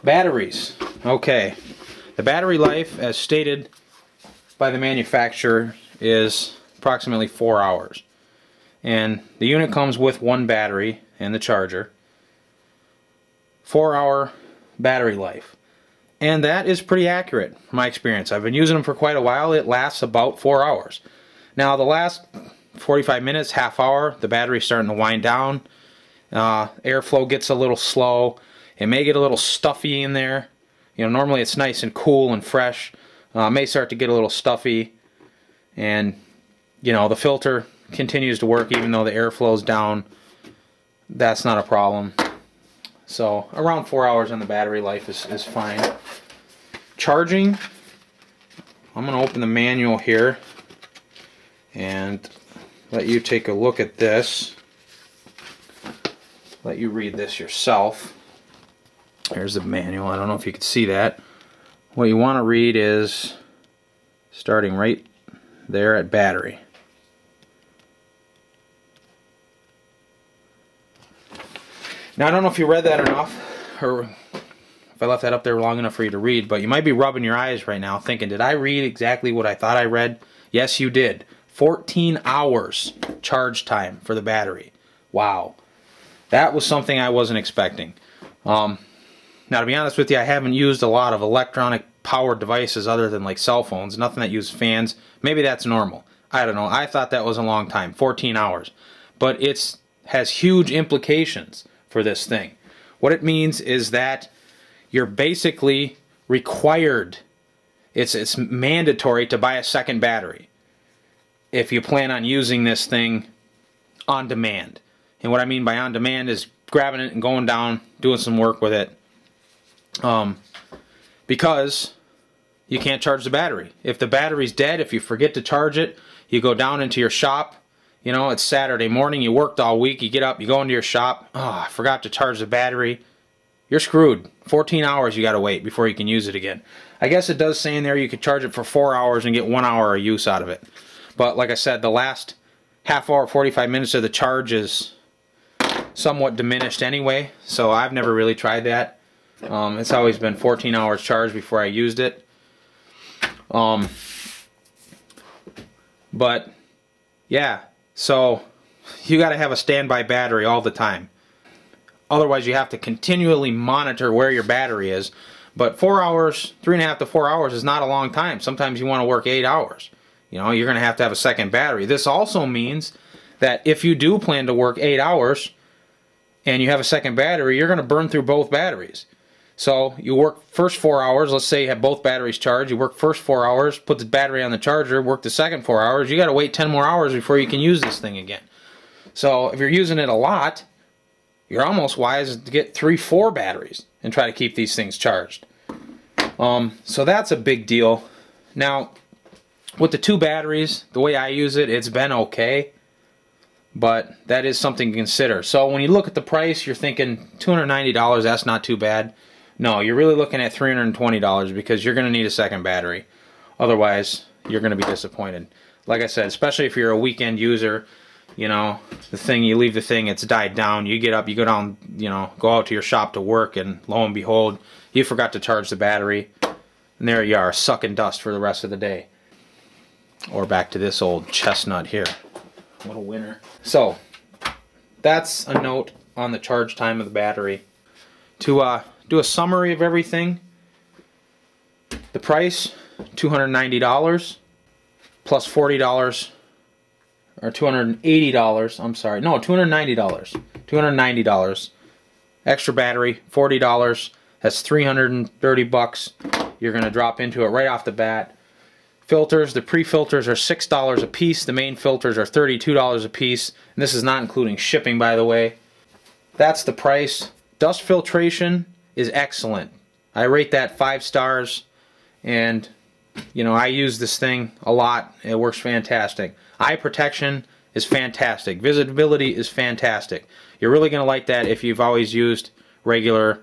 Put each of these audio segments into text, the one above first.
Batteries. Okay. The battery life, as stated by the manufacturer, is approximately 4 hours. And the unit comes with one battery and the charger. 4-hour battery life. And that is pretty accurate from my experience. I've been using them for quite a while. It lasts about 4 hours. Now the last 45 minutes, half hour, the battery's starting to wind down. Airflow gets a little slow. It may get a little stuffy in there. You know, normally it's nice and cool and fresh. It may start to get a little stuffy. And, you know, the filter continues to work even though the airflow's down. That's not a problem. So around 4 hours on the battery life is fine. Charging, I'm going to open the manual here and let you take a look at this. Let you read this yourself. There's the manual. I don't know if you can see that. What you want to read is starting right there at battery. Now I don't know if you read that enough, or if I left that up there long enough for you to read, but you might be rubbing your eyes right now thinking, did I read exactly what I thought I read? Yes, you did. 14 hours charge time for the battery. Wow. That was something I wasn't expecting. Now to be honest with you, I haven't used a lot of electronic powered devices other than like cell phones, nothing that use fans. Maybe that's normal. I don't know. I thought that was a long time, 14 hours. But it has huge implications for this thing. What it means is that you're basically required, it's mandatory to buy a second battery if you plan on using this thing on demand. And what I mean by on demand is grabbing it and going down, doing some work with it. Because you can't charge the battery. If the battery's dead, if you forget to charge it, you go down into your shop. You know, it's Saturday morning, you worked all week, you get up, you go into your shop, oh, I forgot to charge the battery. You're screwed. 14 hours you gotta wait before you can use it again. I guess it does say in there you could charge it for 4 hours and get 1 hour of use out of it. But like I said, the last half hour, 45 minutes of the charge is somewhat diminished anyway, so I've never really tried that. It's always been 14 hours charge before I used it. But yeah, so you got to have a standby battery all the time. Otherwise you have to continually monitor where your battery is. But 4 hours, 3.5 to 4 hours is not a long time. Sometimes you want to work 8 hours. You know, you're going to have a second battery. This also means that if you do plan to work 8 hours and you have a second battery, you're going to burn through both batteries. So you work first 4 hours, let's say you have both batteries charged, you work first 4 hours, put the battery on the charger, work the second 4 hours, you got to wait 10 more hours before you can use this thing again. So if you're using it a lot, you're almost wise to get 3-4 batteries and try to keep these things charged. So that's a big deal. Now, with the 2 batteries, the way I use it, it's been okay. But that is something to consider. So when you look at the price, you're thinking $290, that's not too bad. No, you're really looking at $320 because you're going to need a second battery. Otherwise, you're going to be disappointed. Like I said, especially if you're a weekend user, you know, you leave the thing, it's died down, you get up, you go down, you know, go out to your shop to work, and lo and behold, you forgot to charge the battery, and there you are, sucking dust for the rest of the day. Or back to this old chestnut here. What a winner. So, that's a note on the charge time of the battery. To do a summary of everything, the price, $290 plus $40, or $280, I'm sorry, no, $290. $290. Extra battery, $40. That's $330 you're going to drop into it right off the bat. Filters, the pre-filters are $6 a piece. The main filters are $32 a piece. And this is not including shipping, by the way. That's the price. Dust filtration is excellent. I rate that 5 stars. And, you know, I use this thing a lot. It works fantastic. Eye protection is fantastic. Visibility is fantastic. You're really going to like that if you've always used regular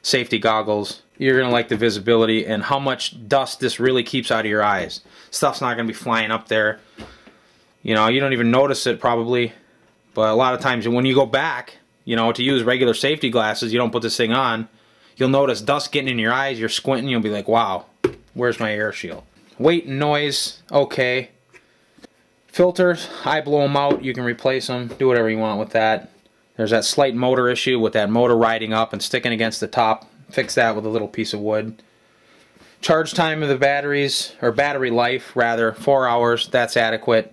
safety goggles. You're going to like the visibility and how much dust this really keeps out of your eyes. Stuff's not going to be flying up there. You know, you don't even notice it probably. But a lot of times when you go back, you know, to use regular safety glasses, you don't put this thing on, you'll notice dust getting in your eyes, you're squinting, you'll be like, wow, where's my Airshield? Weight and noise, okay. Filters, I blow them out, you can replace them, do whatever you want with that. There's that slight motor issue with that motor riding up and sticking against the top. Fix that with a little piece of wood. Charge time of the batteries, or battery life rather, 4 hours, that's adequate.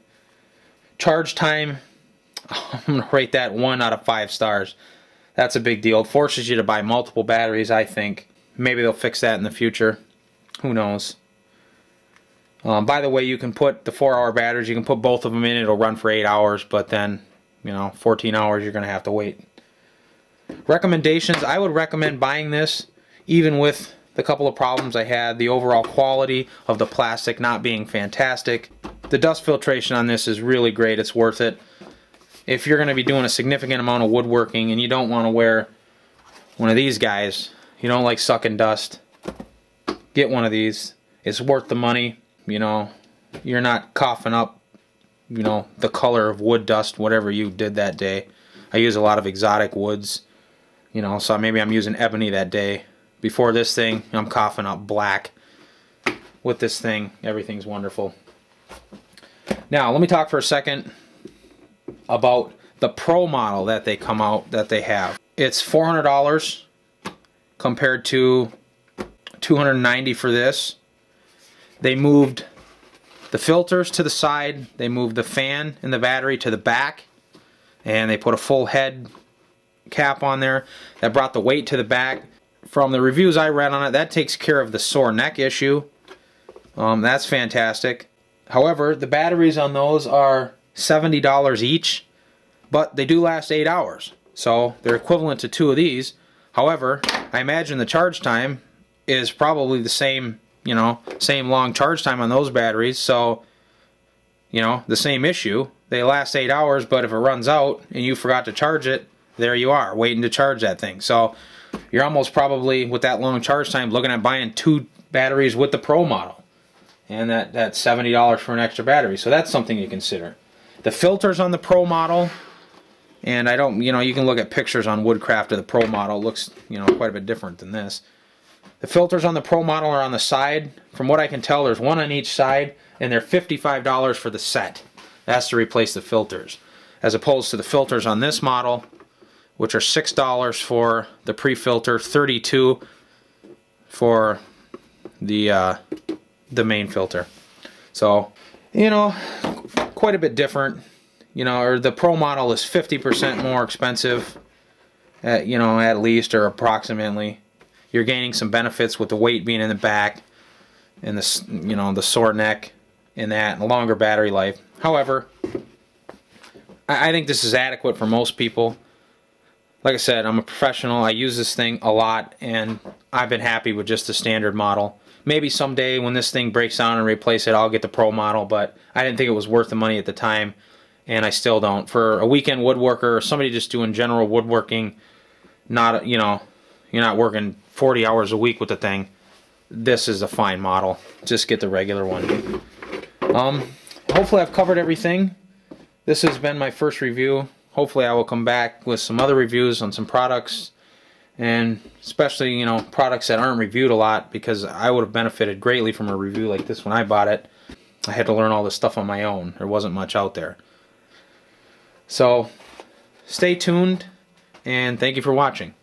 Charge time, I'm going to rate that 1 out of 5 stars. That's a big deal. It forces you to buy multiple batteries, I think. Maybe they'll fix that in the future. Who knows? By the way, you can put the 4-hour batteries, you can put both of them in, it'll run for 8 hours, but then, you know, 14 hours you're going to have to wait. Recommendations, I would recommend buying this, even with the couple of problems I had, the overall quality of the plastic not being fantastic. The dust filtration on this is really great, it's worth it. If you're going to be doing a significant amount of woodworking and you don't want to wear one of these guys, you don't like sucking dust, get one of these. It's worth the money. You know, you're not coughing up, you know, the color of wood dust, whatever you did that day. I use a lot of exotic woods, you know, so maybe I'm using ebony that day. Before this thing, I'm coughing up black. With this thing, everything's wonderful. Now, let me talk for a second about the Pro model that they come out, that they have. It's $400 compared to $290 for this. They moved the filters to the side, they moved the fan and the battery to the back, and they put a full head cap on there. That brought the weight to the back. From the reviews I read on it, that takes care of the sore neck issue. That's fantastic. However, the batteries on those are $70 each, but they do last 8 hours. So they're equivalent to 2 of these. However, I imagine the charge time is probably the same, you know, same long charge time on those batteries, so, you know, the same issue. They last 8 hours, but if it runs out and you forgot to charge it, there you are, waiting to charge that thing. So you're almost probably, with that long charge time, looking at buying 2 batteries with the Pro model. And that's $70 for an extra battery, so that's something to consider. The filters on the Pro model, and I don't, you know, you can look at pictures on Woodcraft of the Pro model, it looks, you know, quite a bit different than this. The filters on the Pro model are on the side. From what I can tell, there's one on each side, and they're $55 for the set. That's to replace the filters. As opposed to the filters on this model, which are $6 for the pre-filter, $32 for the main filter. So, you know, quite a bit different. You know, or the Pro model is 50% more expensive, you know, at least, or approximately. You're gaining some benefits with the weight being in the back and the, you know, the sore neck and that, and a longer battery life. However, I think this is adequate for most people. Like I said, I'm a professional. I use this thing a lot, and I've been happy with just the standard model. Maybe someday when this thing breaks down and replace it, I'll get the Pro model, but I didn't think it was worth the money at the time, and I still don't. For a weekend woodworker or somebody just doing general woodworking, not, you know, you're not working 40 hours a week with the thing, this is a fine model. Just get the regular one. Hopefully I've covered everything. This has been my first review. Hopefully I will come back with some other reviews on some products, and especially, you know, products that aren't reviewed a lot, because I would have benefited greatly from a review like this when I bought it. I had to learn all this stuff on my own. There wasn't much out there. So stay tuned, and thank you for watching.